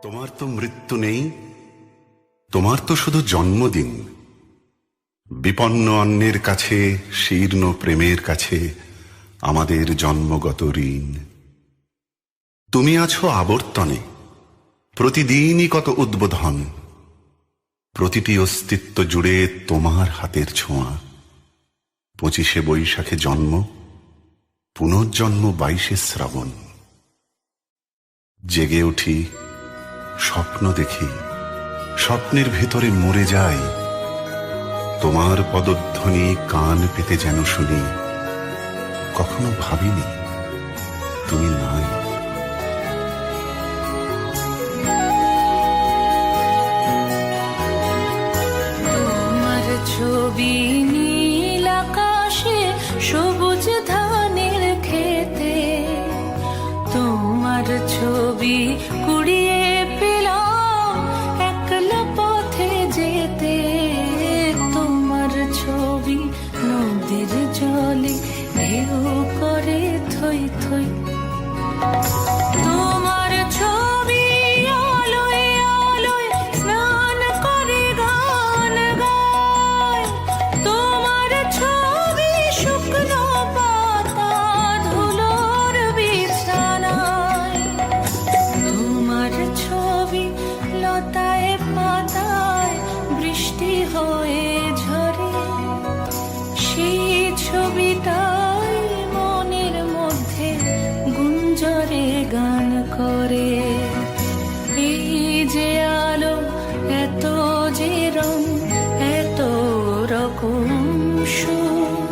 তোমার তো মৃত্যু নেই, তোমার তো শুধু জন্মদিন। বিপন্ন অন্যের কাছে, শীর্ণ প্রেমের কাছে আমাদের জন্মগত ঋণ। তুমি আছো আবর্তনে, প্রতিদিনই কত উদ্বোধন। প্রতিটি অস্তিত্ব জুড়ে তোমার হাতের ছোঁয়া। 25শে বৈশাখে জন্ম, পুনর্জন্ম 22শে শ্রাবণ। জেগে উঠি, স্বপ্ন দেখি, স্বপ্নের ভেতরে মরে যাই। তোমার পদধ্বনি কান পেতে যেন শুনি। কখনো ভাবিনি তুমি নাই। তোমার ছবি নীল আকাশে, সবুজ ধানের খেতে। তোমার ছবি কুড়িয়ে পেলাম একলা পথে যেতে। তোমার ছবি নদীর জলে ঢেউ করে থই থই। তোমার ছবি আলোয় আলোয় স্নান করে গান গায়। তোমার ছবি শুকনো পাতা ধুলোর বিছানায়। তোমার ছবি লতায় পাতায় বৃষ্টি হয়ে ঝরে। সেই ছবিটাই মনের মধ্যে গুঞ্জরে গান করে। এই যে আলো, এত যে রং, এত রকম সুর,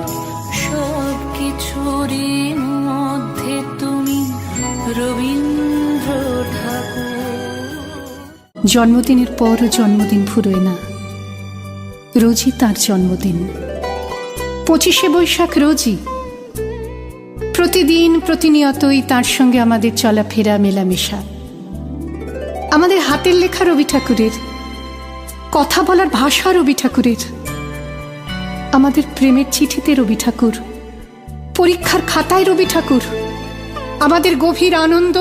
সব কিছুরই মধ্যে তুমি রবীন্দ্র ঠাকুর। জন্মদিনের পর জন্মদিন ফুরোয় না, রোজই তার জন্মদিন। 25শে বৈশাখ রোজই, প্রতিদিন প্রতিনিয়তই তার সঙ্গে আমাদের চলাফেরা মেলামেশা। আমাদের হাতের লেখা রবি ঠাকুরের, কথা বলার ভাষা রবি ঠাকুরের, আমাদের প্রেমের চিঠিতে রবি ঠাকুর, পরীক্ষার খাতায় রবি ঠাকুর, আমাদের গভীর আনন্দ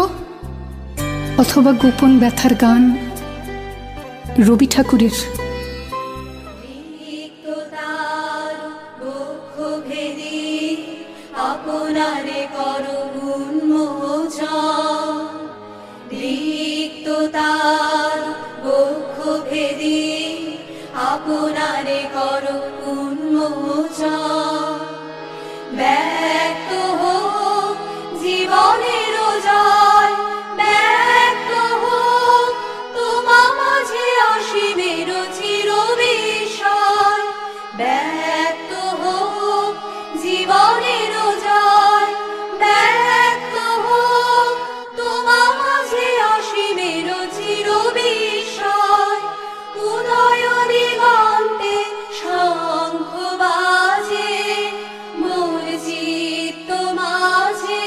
অথবা গোপন ব্যথার গান রবি ঠাকুরের। আপনারে করো উন্মোচন, রিক্ততার বক্ষ ভেদি আপনারে করো উন্মোচন। ব্যক্ত হোক জীবনের জয়, ব্যক্ত হোক তোমা মাঝে অসীমের চির বিষয়। ব্যক্ত হোক জীবনের জয়, ব্যক্ত হোক তোমা মাঝে অসীমের চির বিষয়। উদয় দিগন্তে শঙ্খ বাজে মোর চিত্ত মাঝে।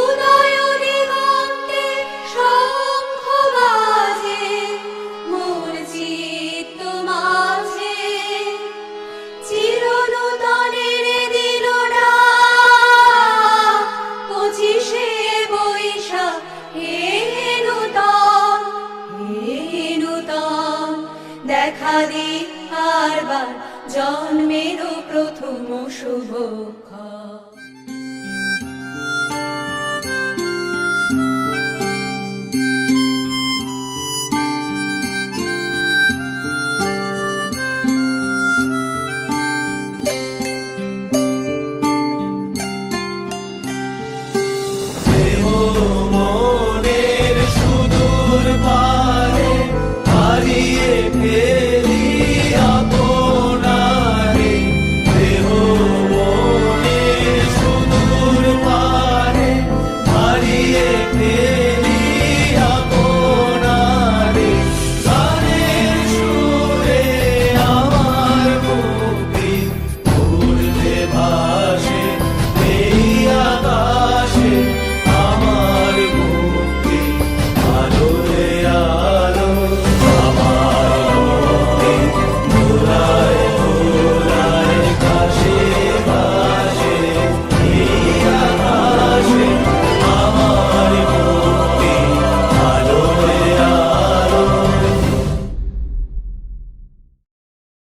উদয় দিগন্তে শঙ্খ বাজে মোর চিত্ত মাঝে। চিরনূতনের দিল ডাক 25শে বৈশাখ, হে নূতন, হে নূতন। দেখা দি আরবার জন্মেরও প্রথম শুভ